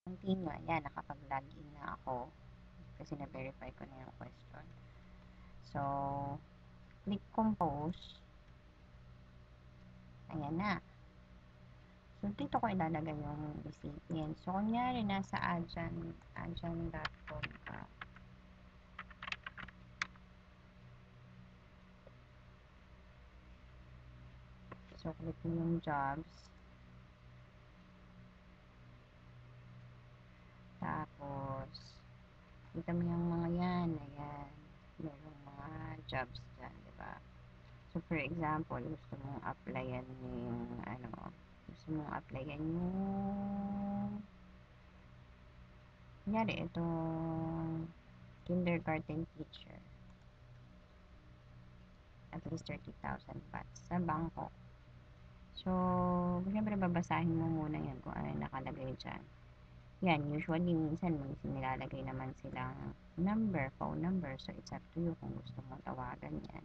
Continue, ayan, nakapag-login na ako kasi na-verify ko na yung question. So, click compose. Ayan na. So, dito ko ilalagay yung recipient. So, kunyari, nasa adjan.com ka. So, click mo yung jobs. Tapos, kita mo yung mga yan. Ayan. Merong mga jobs dyan, diba? So, for example, gusto mong applyan yung, gusto mong applyan yung, kunyari, itong kindergarten teacher. At least 30,000 bahts sa bangko. So, siyempre babasahin mo muna yan kung ano nakalagay dyan. Yan, usually minsan may nilalagay naman silang number, phone number. So, it's up to you kung gusto mo tawagan yan.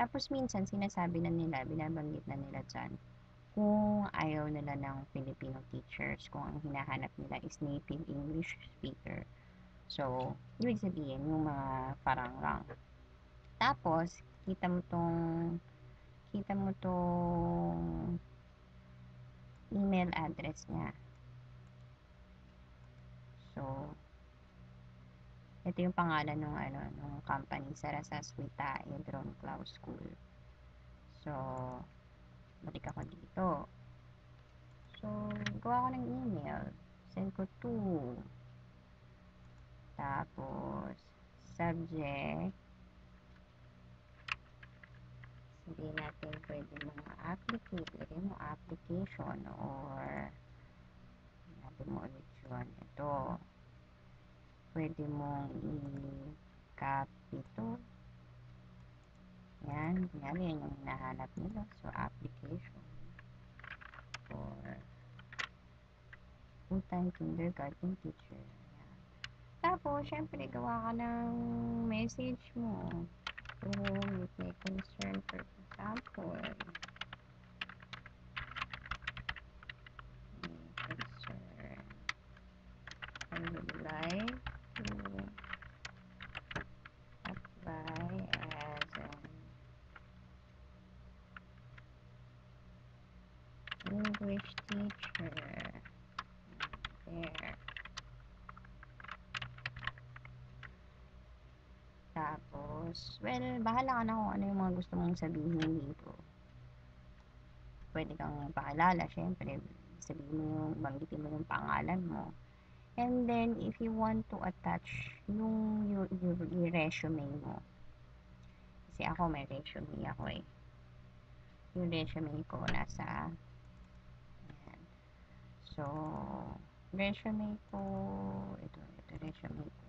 Tapos minsan sinasabi na nila, binabanggit na nila dyan, kung ayaw nila ng Filipino teachers, kung ang hinahanap nila is native English speaker. So, ibig sabihin, yung mga parang-rang. Tapos, kita mo tong email address niya. So, ito yung pangalan ng company, Sarasaswita Edron Cloud School. So, balik ako dito. So, gawa ko ng email. Send ko to. Tapos, subject. Sabihin natin pwede mga applicate. Lagay mo application or natin mo ulit yun. Ito. Pwede mong i-copy ito. Yan. Kunyari, yan yung hinahanap nila. So, application for full-time kindergarten teacher. Yan. Tapos, syempre, gawa ka ng message mo. So, may concern, for example, may concern. I would like to apply as an English teacher there. Tapos, well, bahala ka na kung ano yung mga gusto mong sabihin dito. Pwede kang pakilala, syempre. Sabihin mo yung, banggitin mo yung pangalan mo. And then, if you want to attach yung resume mo. Kasi ako, may resume ako eh. Yung resume ko nasa, ayan. So, resume ko, ito resume ko.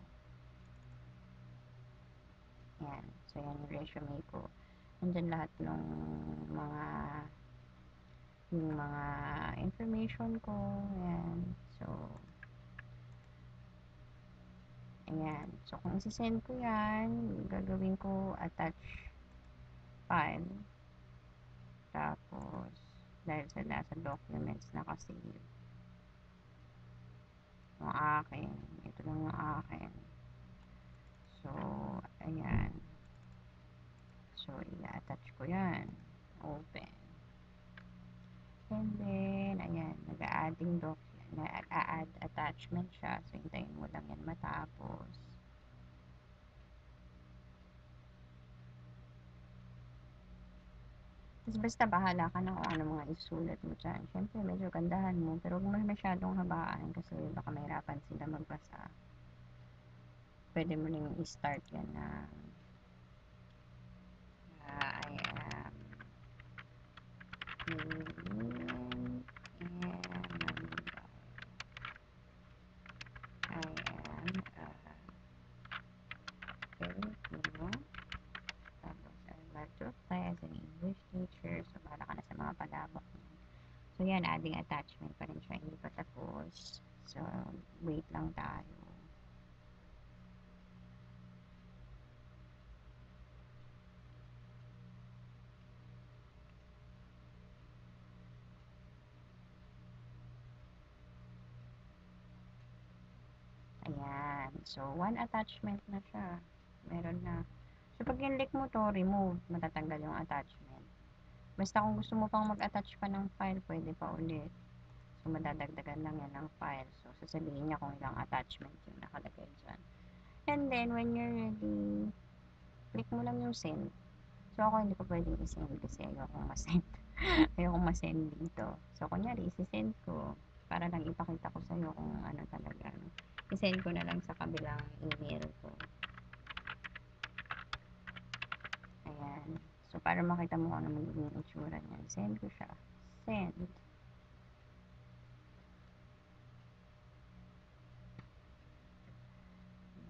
Ayan. So, yan yung resume ko. Nandyan lahat ng mga information ko. Ayan. So, ayan. So, kung isi-send ko yan, gagawin ko attach file. Tapos, dahil sa nasa documents nakasave. Yung akin. Ito lang yung akin. So, ayan. So, i-attach ko yan. Open. And then, ayan. Nag-a-adding document. Nag-a-add attachment siya. So, hintayin mo lang yan matapos. Tapos, basta bahala ka na kung ano mga isulat mo dyan. Siyempre, medyo gandahan mo. Pero huwag mo masyadong habaan kasi baka mahirapan sila magbasa. Pwede mo rin i-start yan na I am Lillian and I am Filipino. Tapos, I like to apply as an English teacher. So, bahala ka na sa mga palabok. So, yan, adding attachment pa rin siya. Hindi pa tapos. So, wait lang tayo. Ayan. So, one attachment na siya. Meron na. So, pag in-click mo to, remove. Matatanggal yung attachment. Basta kung gusto mo pang mag-attach pa ng file, pwede pa ulit. So, madadagdagan lang yan ng file. So, sasabihin niya kung ilang attachment yung nakalagay dyan. And then, when you're ready, click mo lang yung send. So, ako hindi ko pwedeng i-send kasi ayokong ma-send. Ayokong ma-send dito. So, kunyari, isi-send ko para lang ipakita ko sa'yo kung ano talaga. I-send ko na lang sa kabilang email ko. Ayan. So, para makita mo kung ano magiging itsura niyan. Send ko siya. Send.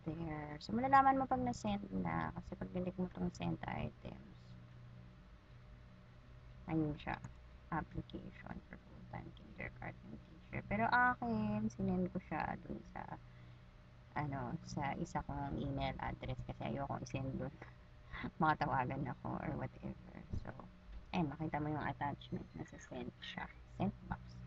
There. So, malalaman mo pag na-send na. Kasi pag click mo tong send items, ayun siya. Application for full-time kindergarten teacher. Pero akin, sinend ko siya dun sa sa isa kong email address kasi ayoko i-send dun. Makatawagan ako or whatever. So, makita mo yung attachment na sa send siya. Send box.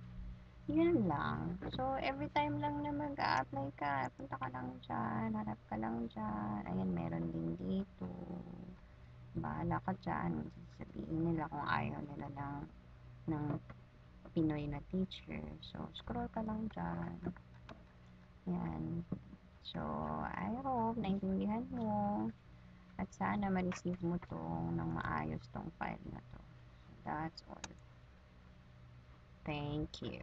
Yun lang. So, every time lang na mag-a-apply ka, punta ka lang dyan, harap ka lang dyan. Ayan, meron din dito. Bahala ka dyan. Sabihin nila kung ayaw nila ng Pinoy na teacher. So, scroll ka lang dyan. Yan. So, I hope naintindihan mo at sana ma-receive mo ng maayos tong file na to. So, that's all. Thank you.